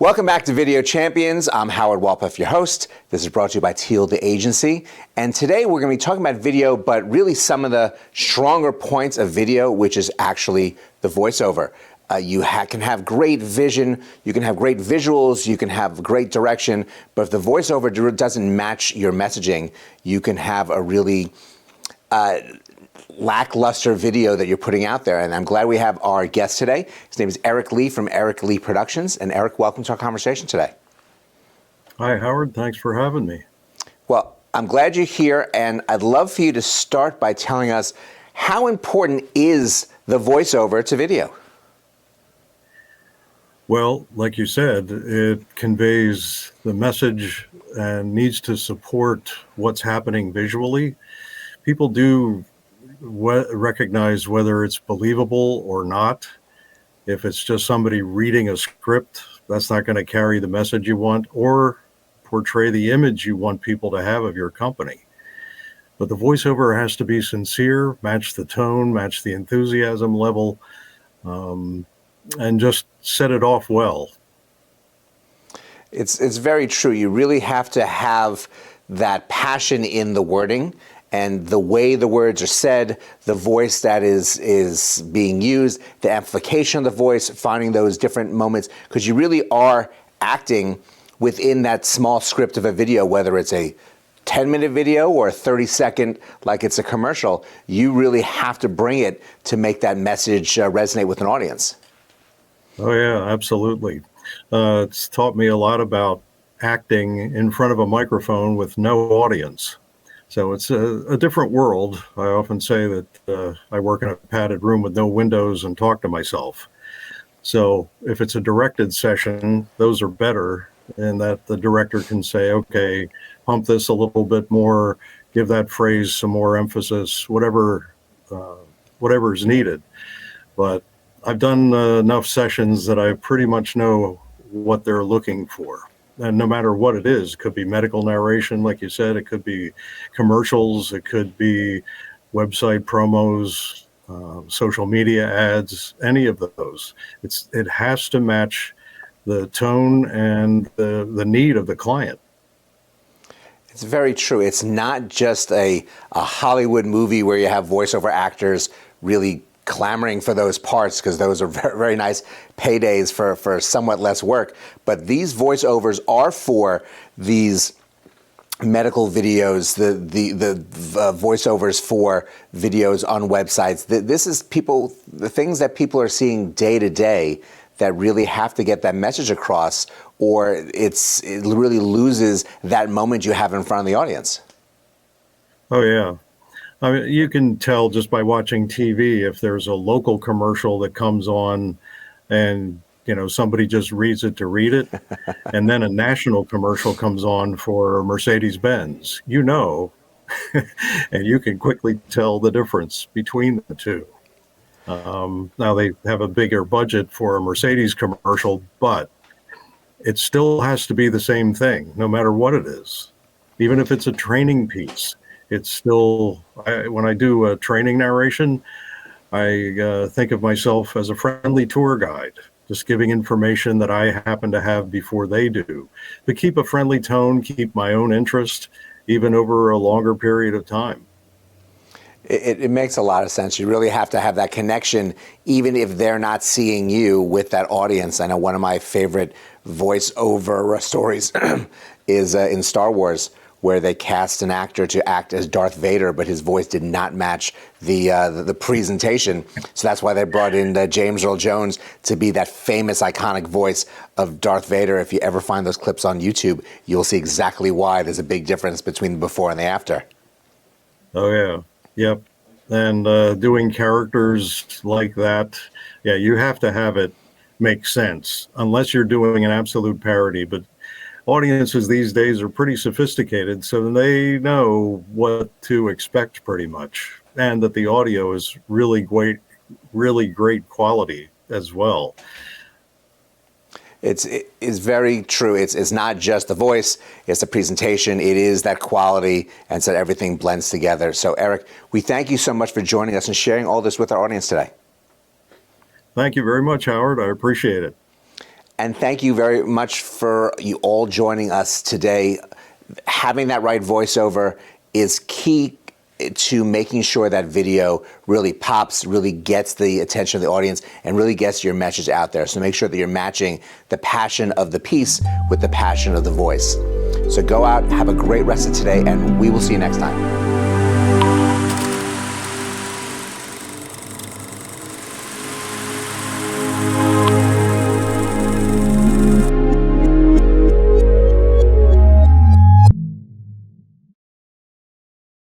Welcome back to Video Champions. I'm Howard Wolpoff, your host. This is brought to you by Teal, the agency. And today we're going to be talking about video, but really some of the stronger points of video, which is actually the voiceover. You can have great vision, you can have great visuals, you can have great direction, but if the voiceover doesn't match your messaging, you can have a really lackluster video that you're putting out there. And I'm glad we have our guest today. His name is Eric Lee from Eric Lee Productions. And Eric, welcome to our conversation today. Hi, Howard. Thanks for having me. Well, I'm glad you're here, and I'd love for you to start by telling us how important is the voiceover to video? Well, like you said, it conveys the message and needs to support what's happening visually. People do recognize whether it's believable or not. If it's just somebody reading a script, that's not going to carry the message you want or portray the image you want people to have of your company. But the voiceover has to be sincere, match the tone, match the enthusiasm level, and just set it off well. It's very true. You really have to have that passion in the wording and the way the words are said, the voice that is being used, the amplification of the voice, finding those different moments, because you really are acting within that small script of a video, whether it's a 10-minute video or a 30-second, like it's a commercial. You really have to bring it to make that message resonate with an audience. Oh, yeah, absolutely. It's taught me a lot about acting in front of a microphone with no audience. So it's a different world. I often say that I work in a padded room with no windows and talk to myself. So if it's a directed session, those are better, in that the director can say, okay, pump this a little bit more, give that phrase some more emphasis, whatever is needed. But I've done enough sessions that I pretty much know what they're looking for. And no matter what it is, it could be medical narration, like you said, it could be commercials, it could be website promos, social media ads, any of those. It has to match the tone and the need of the client. It's very true. It's not just a Hollywood movie where you have voiceover actors really clamoring for those parts, because those are very, very nice paydays for somewhat less work. But these voiceovers are for these medical videos, the voiceovers for videos on websites. This is the things that people are seeing day to day that really have to get that message across, or it really loses that moment you have in front of the audience. Oh, yeah. I mean, you can tell just by watching TV if there's a local commercial that comes on and, somebody just reads it to read it, and then a national commercial comes on for Mercedes-Benz, and you can quickly tell the difference between the two. Now they have a bigger budget for a Mercedes commercial, but it still has to be the same thing, no matter what it is. Even if it's a training piece, it's still, when I do a training narration, I think of myself as a friendly tour guide, just giving information that I happen to have before they do. But keep a friendly tone, keep my own interest, even over a longer period of time. It makes a lot of sense. You really have to have that connection, even if they're not seeing you, with that audience. I know one of my favorite voiceover stories is in Star Wars, where they cast an actor to act as Darth Vader, but his voice did not match the presentation. So that's why they brought in James Earl Jones to be that famous, iconic voice of Darth Vader. If you ever find those clips on YouTube, you'll see exactly why there's a big difference between the before and the after. Oh, yeah. Yep. And doing characters like that, yeah, you have to have it make sense, unless you're doing an absolute parody. But audiences these days are pretty sophisticated, so they know what to expect pretty much, and that the audio is really great quality as well. It's very true. It's not just the voice, it's the presentation, it is that quality, and so everything blends together. So Eric, we thank you so much for joining us and sharing all this with our audience today. Thank you very much, Howard. I appreciate it. And thank you very much for you all joining us today. Having that right voiceover is key to making sure that video really pops, really gets the attention of the audience, and really gets your message out there. So make sure that you're matching the passion of the piece with the passion of the voice. So go out, have a great rest of today, and we will see you next time.